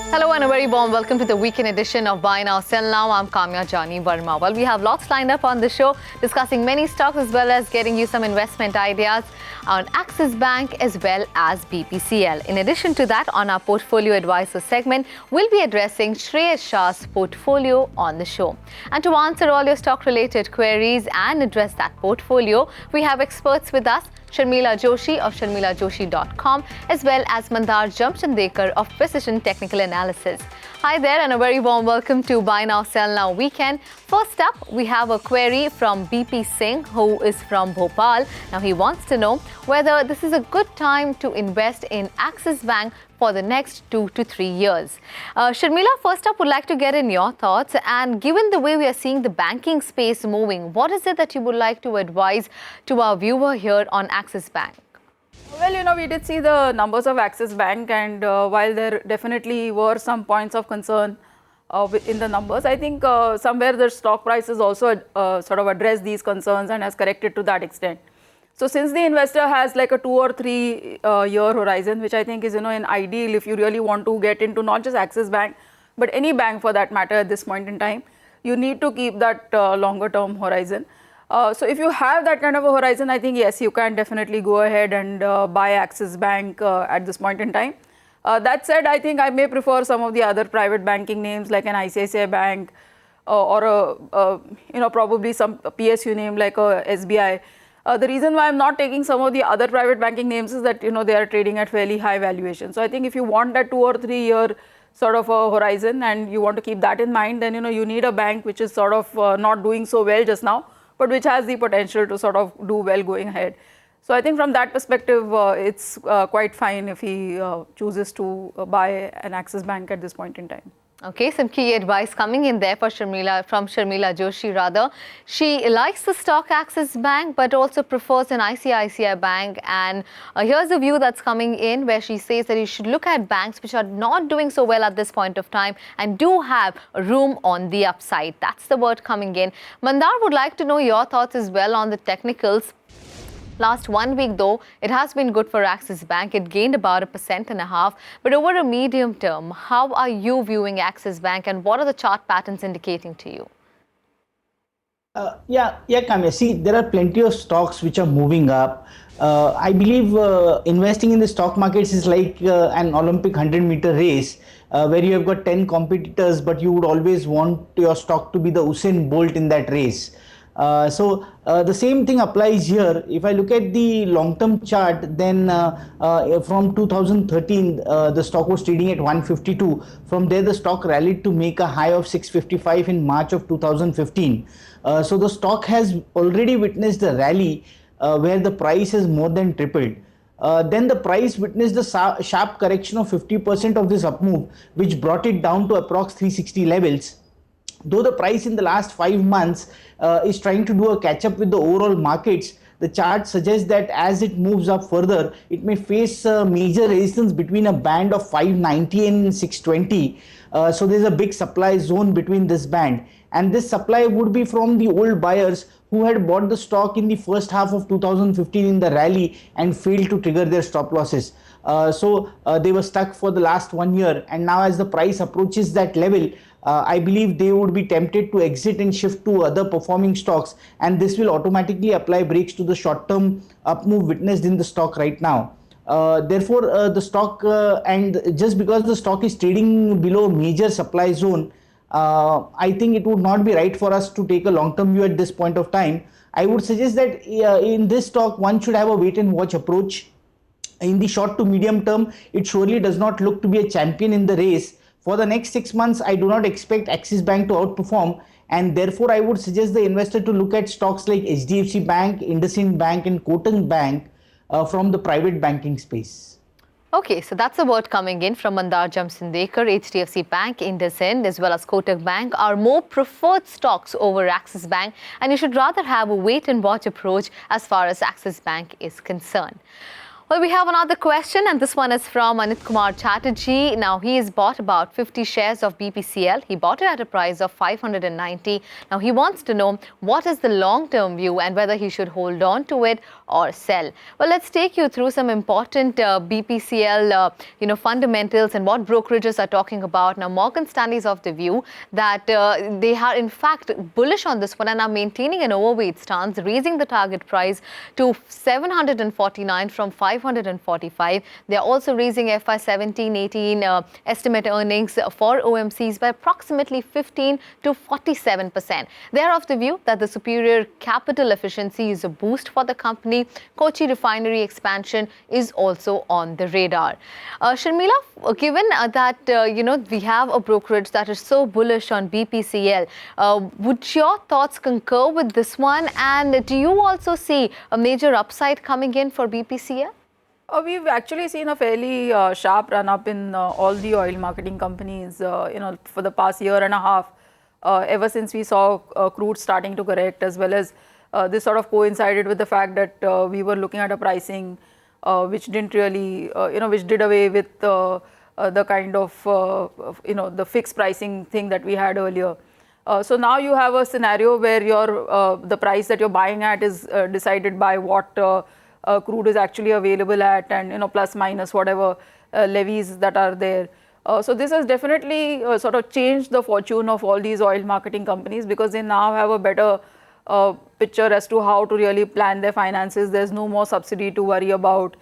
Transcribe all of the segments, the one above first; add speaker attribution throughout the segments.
Speaker 1: Hello and a very warm welcome to the weekend edition of Buy Now Sell Now. I'm Kamya Jani Verma. Well, we have lots lined up on the show, discussing many stocks as well as getting you some investment ideas on Axis Bank as well as BPCL. In addition to that, on our Portfolio Advisor segment, we'll be addressing Shreyas Shah's portfolio on the show. And to answer all your stock-related queries and address that portfolio, we have experts with us. Sharmila Joshi of sharmilajoshi.com as well as Mandar Jamsandekar of Precision Technical Analysis. Hi there and a very warm welcome to Buy Now Sell Now weekend. First up, we have a query from BP Singh, who is from Bhopal. Now he wants to know whether this is a good time to invest in Axis Bank for the next 2 to 3 years. Sharmila, first up, would like to get in your thoughts. And given the way we are seeing the banking space moving, what is it that you would like to advise to our viewer here on Axis Bank?
Speaker 2: Well, we did see the numbers of Axis Bank, and while there definitely were some points of concern in the numbers, I think somewhere the stock prices also sort of addressed these concerns and has corrected to that extent. So since the investor has like a 2 or 3 year horizon, which I think is, an ideal if you really want to get into not just Axis Bank, but any bank for that matter at this point in time, you need to keep that longer term horizon. So if you have that kind of a horizon, I think, yes, you can definitely go ahead and buy Axis Bank at this point in time. That said, I think I may prefer some of the other private banking names like an ICICI Bank or probably some PSU name like a SBI. The reason why I'm not taking some of the other private banking names is that, they are trading at fairly high valuation. So I think if you want that 2 or 3 year sort of a horizon and you want to keep that in mind, then, you need a bank which is sort of not doing so well just now, but which has the potential to sort of do well going ahead. So I think from that perspective, it's quite fine if he chooses to buy an Axis Bank at this point in time.
Speaker 1: Okay, some key advice coming in there for Sharmila, from Sharmila Joshi rather. She likes the stock Axis Bank but also prefers an ICICI Bank, and here's a view that's coming in where she says that you should look at banks which are not doing so well at this point of time and do have room on the upside. That's the word coming in. Mandar would like to know your thoughts as well on the technicals. Last 1 week, though, it has been good for Axis Bank. It gained about 1.5%. But over a medium term, how are you viewing Axis Bank and what are the chart patterns indicating to you?
Speaker 3: Yeah, Kamya. See, there are plenty of stocks which are moving up. I believe investing in the stock markets is like an Olympic 100-meter race where you have got 10 competitors, but you would always want your stock to be the Usain Bolt in that race. So the same thing applies here. If I look at the long-term chart, then from 2013, the stock was trading at 152. From there, the stock rallied to make a high of 655 in March of 2015. So the stock has already witnessed a rally where the price has more than tripled. Then the price witnessed a sharp correction of 50% of this up move, which brought it down to approx 360 levels. Though the price in the last 5 months is trying to do a catch up with the overall markets, the chart suggests that as it moves up further, it may face major resistance between a band of 590 and 620. So there's a big supply zone between this band, and this supply would be from the old buyers who had bought the stock in the first half of 2015 in the rally and failed to trigger their stop losses. So they were stuck for the last 1 year, and now as the price approaches that level, I believe they would be tempted to exit and shift to other performing stocks, and this will automatically apply brakes to the short-term up move witnessed in the stock right now. Therefore, the stock and just because the stock is trading below major supply zone, I think it would not be right for us to take a long-term view at this point of time. I would suggest that in this stock, one should have a wait and watch approach. In the short to medium term, it surely does not look to be a champion in the race. For the next 6 months, I do not expect Axis Bank to outperform, and therefore I would suggest the investor to look at stocks like HDFC Bank, IndusInd Bank and Kotak Bank from the private banking space.
Speaker 1: Okay, so that's a word coming in from Mandar Jamsandekar. HDFC Bank, IndusInd as well as Kotak Bank are more preferred stocks over Axis Bank, and you should rather have a wait and watch approach as far as Axis Bank is concerned. Well, we have another question, and this one is from Anit Kumar Chatterjee. Now, he has bought about 50 shares of BPCL. He bought it at a price of 590. Now, he wants to know what is the long-term view and whether he should hold on to it or sell. Well, let's take you through some important BPCL, fundamentals and what brokerages are talking about. Now, Morgan Stanley is of the view that they are in fact bullish on this one and are maintaining an overweight stance, raising the target price to 749 from 545. They are also raising FY 17-18 estimate earnings for OMCs by approximately 15 to 47%. They are of the view that the superior capital efficiency is a boost for the company. Kochi refinery expansion is also on the radar. Sharmila, given that we have a brokerage that is so bullish on BPCL, would your thoughts concur with this one? And do you also see a major upside coming in for BPCL?
Speaker 2: We've actually seen a fairly sharp run up in all the oil marketing companies, for the past year and a half, ever since we saw crude starting to correct, as well as this sort of coincided with the fact that we were looking at a pricing which didn't really, which did away with the kind of, the fixed pricing thing that we had earlier. So now you have a scenario where the price that you're buying at is decided by what crude is actually available at, and plus minus whatever levies that are there. So this has definitely sort of changed the fortune of all these oil marketing companies, because they now have a better picture as to how to really plan their finances. There's no more subsidy to worry about,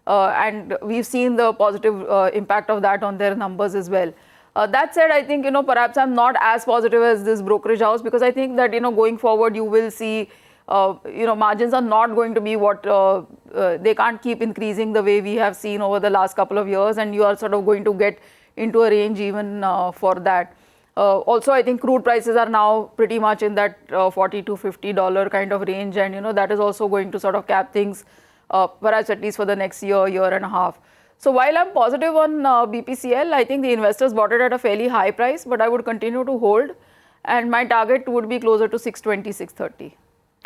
Speaker 2: and we've seen the positive impact of that on their numbers as well. That said, I think perhaps I'm not as positive as this brokerage house, because I think that going forward you will see margins are not going to be what they can't keep increasing the way we have seen over the last couple of years, and you are sort of going to get into a range even for that. Also, I think crude prices are now pretty much in that $40 to $50 kind of range, and that is also going to sort of cap things, perhaps at least for the next year and a half. So while I'm positive on BPCL, I think the investors bought it at a fairly high price, but I would continue to hold, and my target would be closer to 620, 630.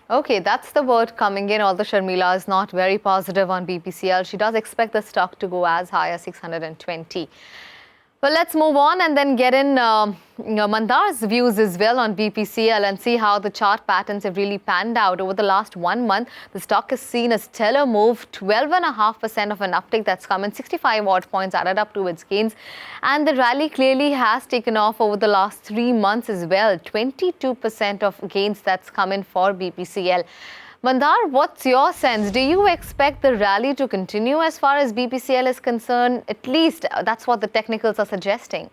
Speaker 1: Okay, that's the word coming in. Although Sharmila is not very positive on BPCL, she does expect the stock to go as high as 620. Well, let's move on and then get in Mandar's views as well on BPCL and see how the chart patterns have really panned out over the last 1 month. The stock has seen a stellar move, 12.5% of an uptick that's come in, 65 odd points added up to its gains. And the rally clearly has taken off over the last 3 months as well, 22% of gains that's come in for BPCL. Mandar, what's your sense? Do you expect the rally to continue as far as BPCL is concerned? At least that's what the technicals are suggesting.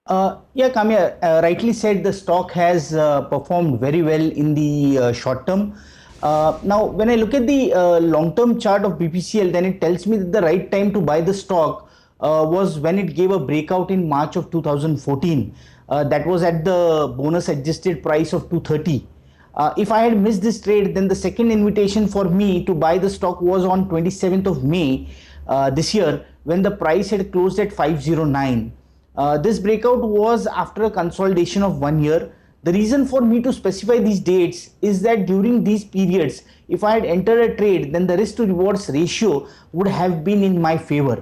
Speaker 3: Yeah, Kamya, rightly said, the stock has performed very well in the short term. Now, when I look at the long-term chart of BPCL, then it tells me that the right time to buy the stock was when it gave a breakout in March of 2014. That was at the bonus adjusted price of 230. If I had missed this trade, then the second invitation for me to buy the stock was on 27th of May this year, when the price had closed at 509. This breakout was after a consolidation of 1 year. The reason for me to specify these dates is that during these periods, if I had entered a trade, then the risk to rewards ratio would have been in my favor.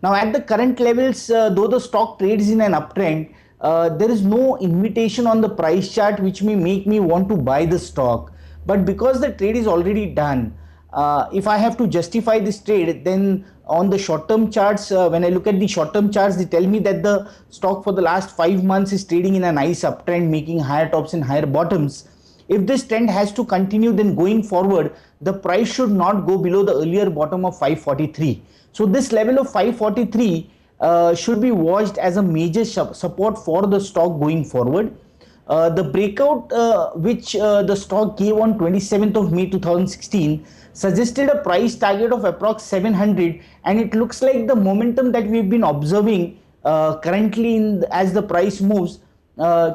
Speaker 3: Now at the current levels, though the stock trades in an uptrend, there is no invitation on the price chart which may make me want to buy the stock. But because the trade is already done, if I have to justify this trade, then on the short-term charts, when I look at the short-term charts, they tell me that the stock for the last 5 months is trading in a nice uptrend, making higher tops and higher bottoms. If this trend has to continue, then going forward, the price should not go below the earlier bottom of 543. So this level of 543 should be watched as a major support for the stock going forward. The breakout which the stock gave on 27th of May 2016 suggested a price target of approx 700, and it looks like the momentum that we've been observing currently as the price moves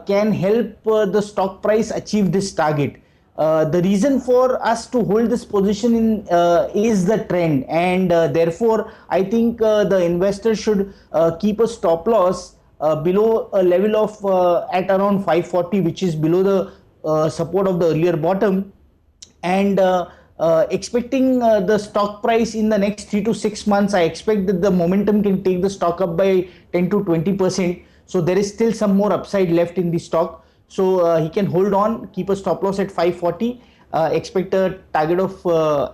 Speaker 3: can help the stock price achieve this target. The reason for us to hold this position is the trend, and therefore I think the investor should keep a stop loss below a level of at around 540, which is below the support of the earlier bottom, and Expecting the stock price in the next 3 to 6 months, I expect that the momentum can take the stock up by 10 to 20%. So there is still some more upside left in the stock. So he can hold on, keep a stop loss at 540. Expect a target of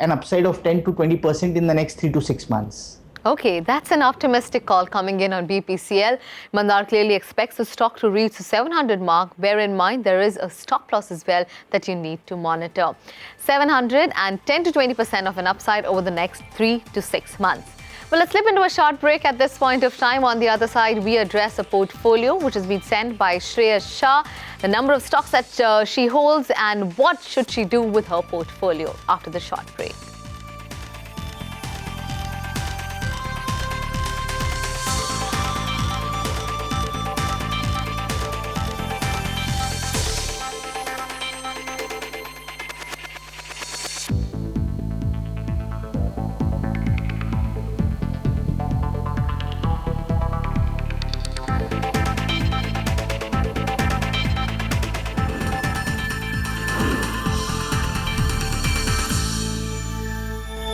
Speaker 3: an upside of 10 to 20% in the next 3 to 6 months.
Speaker 1: Okay, that's an optimistic call coming in on BPCL. Mandar clearly expects the stock to reach the 700 mark. Bear in mind, there is a stop loss as well that you need to monitor. 700 and 10 to 20% of an upside over the next 3 to 6 months. Well, let's slip into a short break at this point of time. On the other side, we address a portfolio which has been sent by Shreya Shah, the number of stocks that she holds and what should she do with her portfolio after the short break.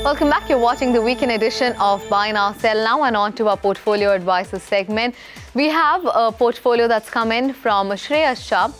Speaker 1: Welcome back. You're watching the weekend edition of Buy Now, Sell Now, and on to our portfolio advisor segment. We have a portfolio that's come in from Shreya Shah,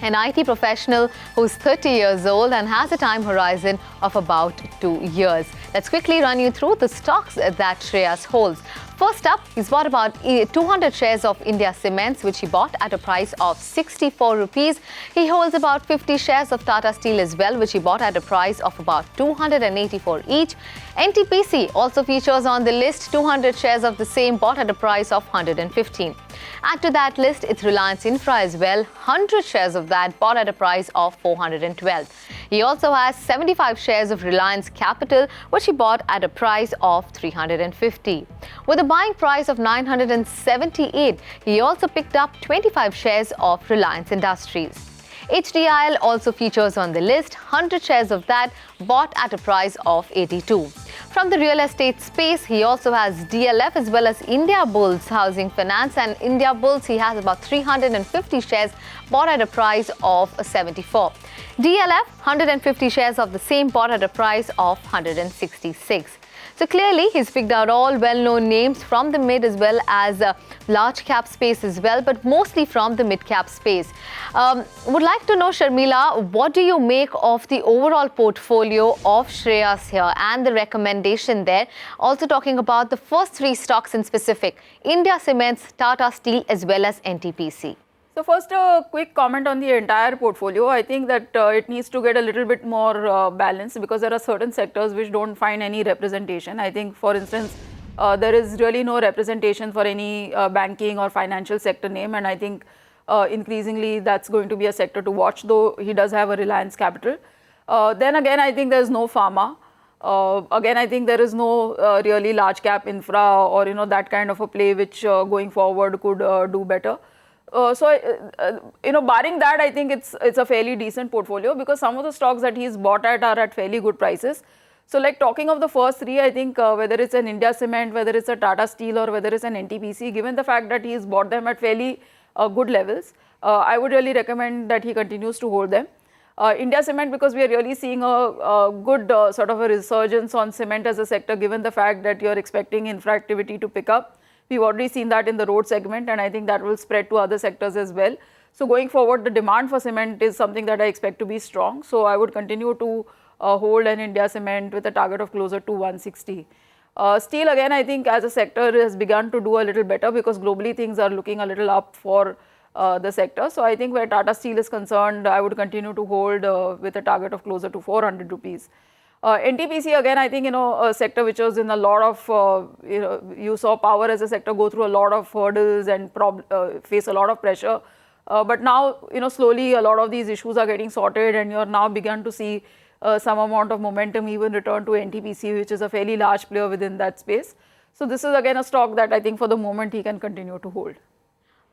Speaker 1: an IT professional who's 30 years old and has a time horizon of about 2 years. Let's quickly run you through the stocks that Shreya holds. First up, he's bought about 200 shares of India Cements, which he bought at a price of 64 rupees. He holds about 50 shares of Tata Steel as well, which he bought at a price of about 284 each. NTPC also features on the list, 200 shares of the same bought at a price of 115. Add to that list, it's Reliance Infra as well, 100 shares of that bought at a price of 412. He also has 75 shares of Reliance Capital, which he bought at a price of 350. With a buying price of 978, he also picked up 25 shares of Reliance Industries. HDIL also features on the list, 100 shares of that bought at a price of 82. From the real estate space, he also has DLF as well as India Bulls Housing Finance, and India Bulls he has about 350 shares bought at a price of 74. DLF 150 shares of the same bought at a price of 166. So clearly, he's picked out all well-known names from the mid as well as large cap space as well, but mostly from the mid cap space. Would like to know, Sharmila, what do you make of the overall portfolio of Shreya's here and the recommendation there? Also talking about the first three stocks in specific, India Cements, Tata Steel as well as NTPC.
Speaker 2: So first, a quick comment on the entire portfolio. I think that it needs to get a little bit more balanced because there are certain sectors which don't find any representation. I think, for instance, there is really no representation for any banking or financial sector name, and I think increasingly that's going to be a sector to watch, though he does have a Reliance Capital. Then again, I think there's no pharma. Again, I think there is no really large cap infra or that kind of a play which going forward could do better. Barring that, I think it's a fairly decent portfolio because some of the stocks that he's bought at are at fairly good prices. So like talking of the first three, I think whether it's an India Cement, whether it's a Tata Steel or whether it's an NTPC, given the fact that he's bought them at fairly good levels, I would really recommend that he continues to hold them. India Cement, because we are really seeing a good sort of a resurgence on cement as a sector, given the fact that you're expecting infra activity to pick up. We've already seen that in the road segment, and I think that will spread to other sectors as well. So going forward, the demand for cement is something that I expect to be strong. So I would continue to hold an India Cement with a target of closer to 160. Steel, again, I think as a sector has begun to do a little better because globally things are looking a little up for the sector. So I think where Tata Steel is concerned, I would continue to hold with a target of closer to 400 rupees. NTPC, again, I think, a sector which was in a lot of, you saw power as a sector go through a lot of hurdles and face a lot of pressure. But now, slowly a lot of these issues are getting sorted and you're now begun to see some amount of momentum even return to NTPC, which is a fairly large player within that space. So this is again a stock that I think for the moment he can continue to hold.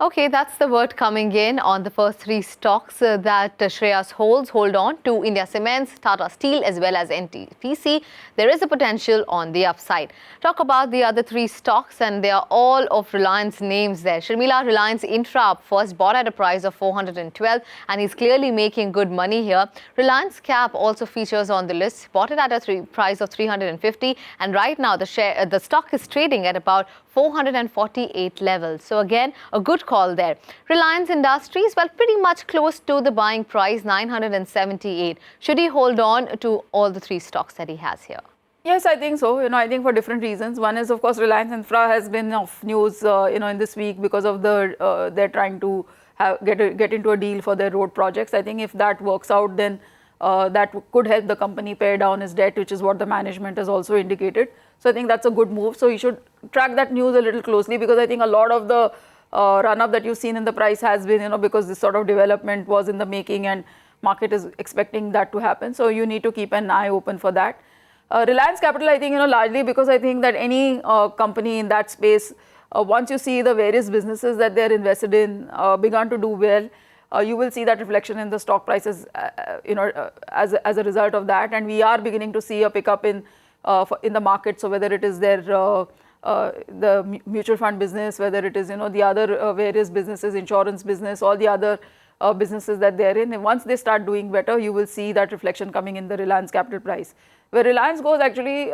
Speaker 1: Okay, that's the word coming in on the first three stocks that Shreyas holds. Hold on to India Cements, Tata Steel as well as NTPC. There is a potential on the upside. Talk about the other three stocks and they are all of Reliance names there. Sharmila, Reliance Infra up first, bought at a price of 412 and he's clearly making good money here. Reliance Cap also features on the list, bought it at a price of 350 and right now the stock is trading at about 448 levels. So again, a good call there. Reliance Industries, well, pretty much close to the buying price, 978. Should he hold on to all the three stocks that he has here?
Speaker 2: Yes, I think so. I think for different reasons. One is, of course, Reliance Infra has been of news, in this week because of they're trying to get into a deal for their road projects. I think if that works out, then that could help the company pay down its debt, which is what the management has also indicated. So I think that's a good move. So you should track that news a little closely because I think a lot of the run-up that you've seen in the price has been, because this sort of development was in the making and market is expecting that to happen. So you need to keep an eye open for that. Reliance Capital, I think, largely because I think that any company in that space, once you see the various businesses that they're invested in begun to do well, you will see that reflection in the stock prices, as a result of that. And we are beginning to see a pickup in the market. So whether it is their the mutual fund business, whether it is the other various businesses, insurance business, all the other businesses that they're in, and once they start doing better, you will see that reflection coming in the Reliance Capital price. Where Reliance goes actually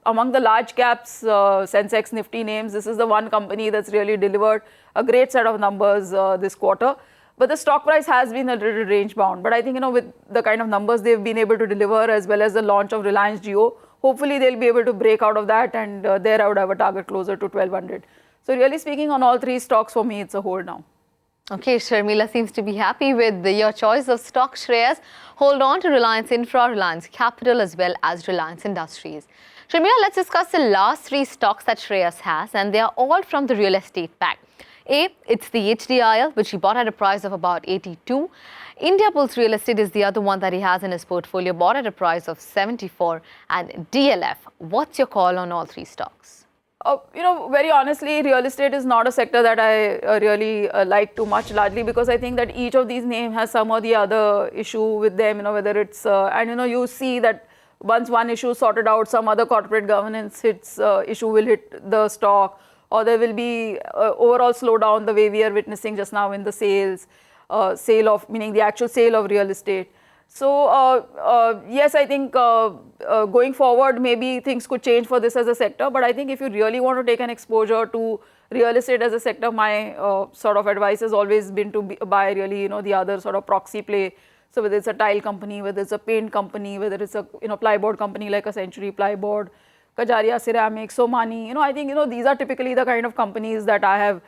Speaker 2: among the large caps, Sensex, Nifty names, this is the one company that's really delivered a great set of numbers this quarter. But the stock price has been a little range bound. But I think, with the kind of numbers they've been able to deliver as well as the launch of Reliance Jio, hopefully they'll be able to break out of that and there I would have a target closer to 1200. So really speaking, on all three stocks for me, it's a hold now.
Speaker 1: Okay, Sharmila seems to be happy with your choice of stock, Shreyas. Hold on to Reliance Infra, Reliance Capital as well as Reliance Industries. Sharmila, let's discuss the last three stocks that Shreyas has and they are all from the real estate pack. It's the HDIL, which he bought at a price of about 82. Indiabulls Real Estate is the other one that he has in his portfolio, bought at a price of 74. And DLF, what's your call on all three stocks?
Speaker 2: Very honestly, real estate is not a sector that I really like too much, largely because I think that each of these names has some or the other issue with them, whether it's, you see that once one issue is sorted out, some other corporate governance issue will hit the stock, or there will be overall slowdown the way we are witnessing just now in the meaning the actual sale of real estate. So yes, I think going forward, maybe things could change for this as a sector. But I think if you really want to take an exposure to real estate as a sector, my sort of advice has always been to buy really, the other sort of proxy play. So whether it's a tile company, whether it's a paint company, whether it's a plyboard company like a Century Plyboard, Kajaria Ceramics, Somani, I think, these are typically the kind of companies that I have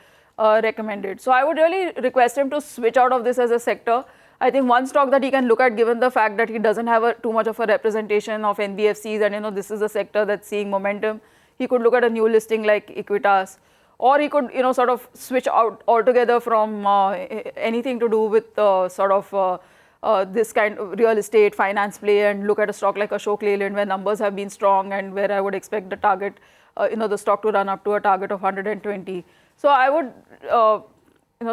Speaker 2: recommended. So I would really request him to switch out of this as a sector. I think one stock that he can look at, given the fact that he doesn't have too much of a representation of NBFCs and, this is a sector that's seeing momentum, he could look at a new listing like Equitas, or he could, sort of switch out altogether from anything to do with this kind of real estate finance play and look at a stock like Ashok Leyland where numbers have been strong and where I would expect the target, the stock to run up to a target of 120. So I would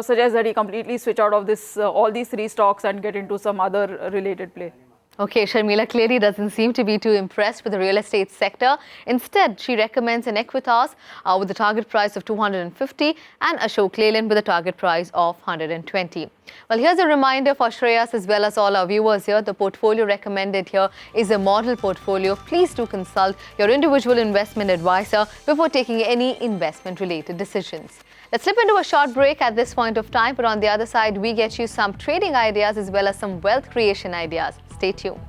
Speaker 2: suggest that he completely switch out of this, all these three stocks and get into some other related play.
Speaker 1: Okay, Sharmila clearly doesn't seem to be too impressed with the real estate sector. Instead, she recommends an Equitas with a target price of 250 and Ashok Leyland with a target price of 120. Well, here's a reminder for Shreyas as well as all our viewers here. The portfolio recommended here is a model portfolio. Please do consult your individual investment advisor before taking any investment-related decisions. Let's slip into a short break at this point of time, but on the other side, we get you some trading ideas as well as some wealth creation ideas. Stay tuned.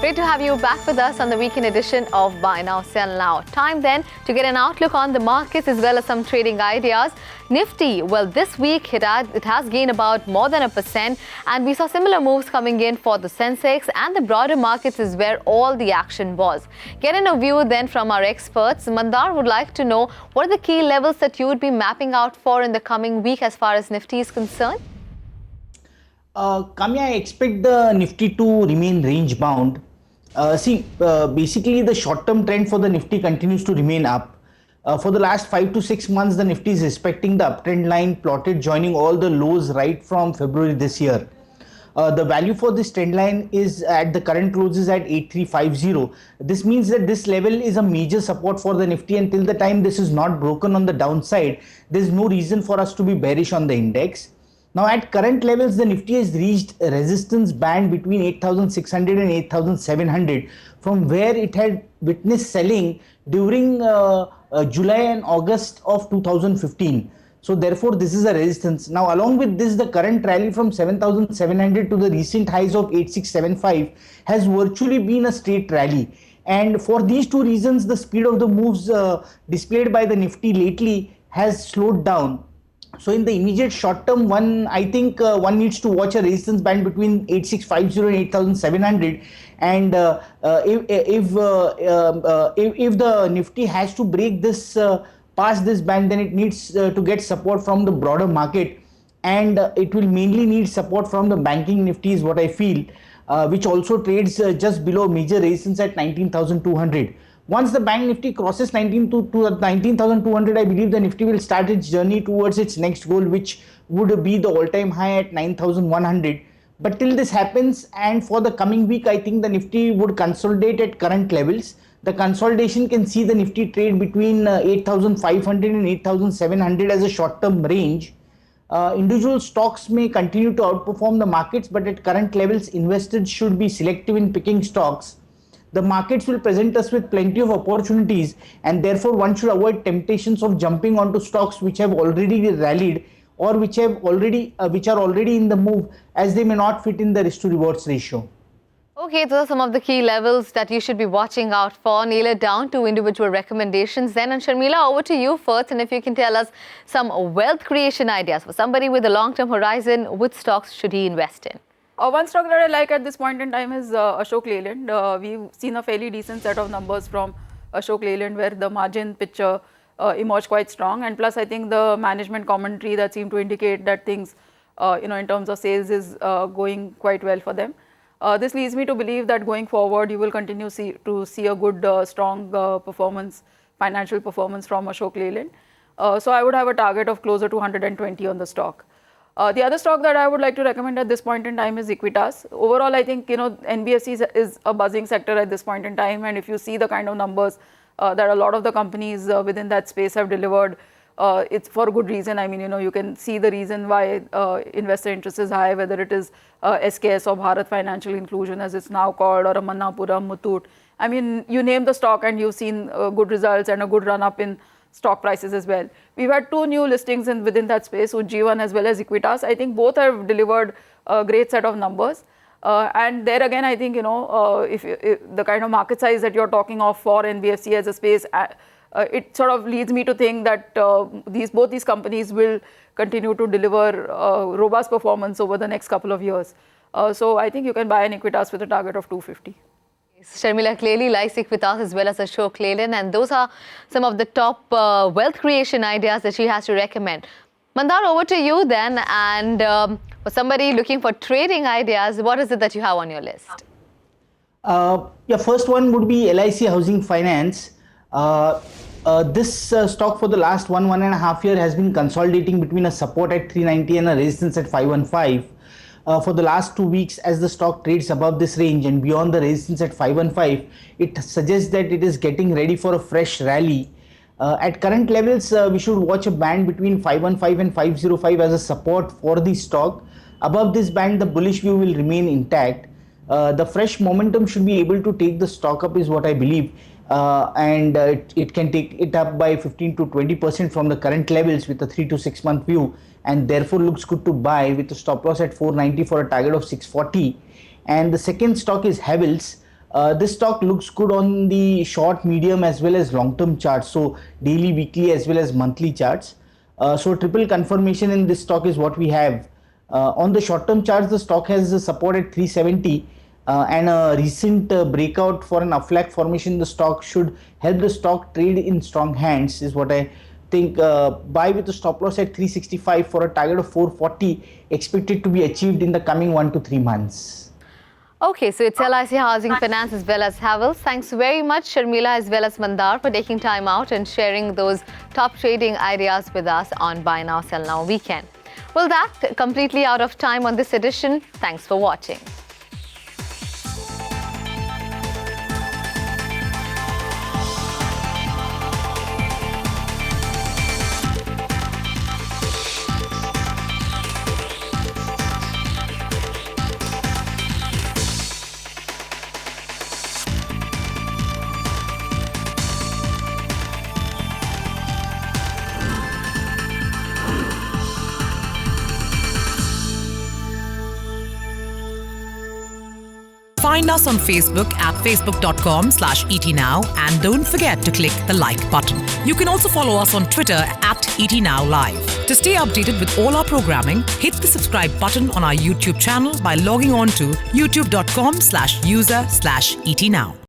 Speaker 1: Great to have you back with us on the weekend edition of Buy Now, Sell Now. Time then to get an outlook on the markets as well as some trading ideas. Nifty, well, this week it has gained about more than 1%, and we saw similar moves coming in for the Sensex, and the broader markets is where all the action was. Getting a view then from our experts, Mandar would like to know what are the key levels that you would be mapping out for in the coming week as far as Nifty is concerned?
Speaker 3: Kamya, I expect the Nifty to remain range bound. Basically the short-term trend for the Nifty continues to remain up. For the last 5 to 6 months, the Nifty is respecting the uptrend line plotted, joining all the lows right from February this year. The value for this trend line is at the current close is at 8350. This means that this level is a major support for the Nifty. Until the time this is not broken on the downside, there is no reason for us to be bearish on the index. Now at current levels, the Nifty has reached a resistance band between 8,600 and 8,700, from where it had witnessed selling during July and August of 2015. So therefore, this is a resistance. Now along with this, the current rally from 7,700 to the recent highs of 8,675 has virtually been a straight rally. And for these two reasons, the speed of the moves displayed by the Nifty lately has slowed down. So in the immediate short term, I think one needs to watch a resistance band between 8650 and 8700, and if the Nifty has to break this past this band, then it needs to get support from the broader market, and it will mainly need support from the banking Nifty is what I feel, which also trades just below major resistance at 19,200. Once the bank Nifty crosses 19,200, I believe the Nifty will start its journey towards its next goal, which would be the all-time high at 9,100. But till this happens, and for the coming week, I think the Nifty would consolidate at current levels. The consolidation can see the Nifty trade between 8,500 and 8,700 as a short-term range. Individual stocks may continue to outperform the markets, but at current levels, investors should be selective in picking stocks. The markets will present us with plenty of opportunities, and therefore one should avoid temptations of jumping onto stocks which have already rallied or which are already in the move, as they may not fit in the risk to rewards ratio.
Speaker 1: Okay, those are some of the key levels that you should be watching out for. Nail it down to individual recommendations then. And Sharmila, over to you first, and if you can tell us some wealth creation ideas for somebody with a long-term horizon, which stocks should he invest in?
Speaker 2: One stock that I like at this point in time is Ashok Leyland. We've seen a fairly decent set of numbers from Ashok Leyland, where the margin picture emerged quite strong, and plus I think the management commentary that seemed to indicate that things in terms of sales is going quite well for them. This leads me to believe that going forward you will continue to see a good strong financial performance from Ashok Leyland. So I would have a target of closer to 120 on the stock. The other stock that I would like to recommend at this point in time is Equitas. Overall, I think NBFC is a buzzing sector at this point in time, and if you see the kind of numbers that a lot of the companies within that space have delivered, it's for good reason. I mean, you can see the reason why investor interest is high, whether it is SKS or Bharat Financial Inclusion as it's now called, or a Manappuram, Muthoot. I mean, you name the stock and you've seen good results and a good run up in stock prices as well. We've had two new listings within that space, Ujjivan as well as Equitas. I think both have delivered a great set of numbers. And there again, I think, if the kind of market size that you're talking of for NBFC as a space, it sort of leads me to think that both these companies will continue to deliver robust performance over the next couple of years. So I think you can buy an Equitas with a target of 250.
Speaker 1: Sharmila clearly likes Equitas as well as Ashok Leyland, and those are some of the top wealth creation ideas that she has to recommend. Mandar, over to you then, and for somebody looking for trading ideas, what is it that you have on your list?
Speaker 3: First one would be LIC Housing Finance. This stock for the last 1.5 years has been consolidating between a support at 390 and a resistance at 515. For the last 2 weeks, as the stock trades above this range and beyond the resistance at 515, it suggests that it is getting ready for a fresh rally. At current levels, we should watch a band between 515 and 505 as a support for the stock. Above this band, the bullish view will remain intact. The fresh momentum should be able to take the stock up is what I believe. And it can take it up by 15 to 20% from the current levels with a 3 to 6 month view, and therefore looks good to buy with a stop loss at 490 for a target of 640. And the second stock is Havells. This stock looks good on the short, medium as well as long-term charts, so daily, weekly as well as monthly charts. So triple confirmation in this stock is what we have. On the short-term charts, the stock has support at 370, and a recent breakout for an upflag formation in the stock should help the stock trade in strong hands, is what I think. Buy with a stop loss at 365 for a target of 440 expected to be achieved in the coming 1 to 3 months.
Speaker 1: Okay, so it's LIC Housing Finance as well as Havells. Thanks very much, Sharmila as well as Mandar, for taking time out and sharing those top trading ideas with us on Buy Now, Sell Now weekend. Well, that's completely out of time on this edition. Thanks for watching.
Speaker 4: Find us on Facebook at facebook.com/etnow and don't forget to click the like button. You can also follow us on Twitter at etnowlive. To stay updated with all our programming, hit the subscribe button on our YouTube channel by logging on to youtube.com/user/etnow.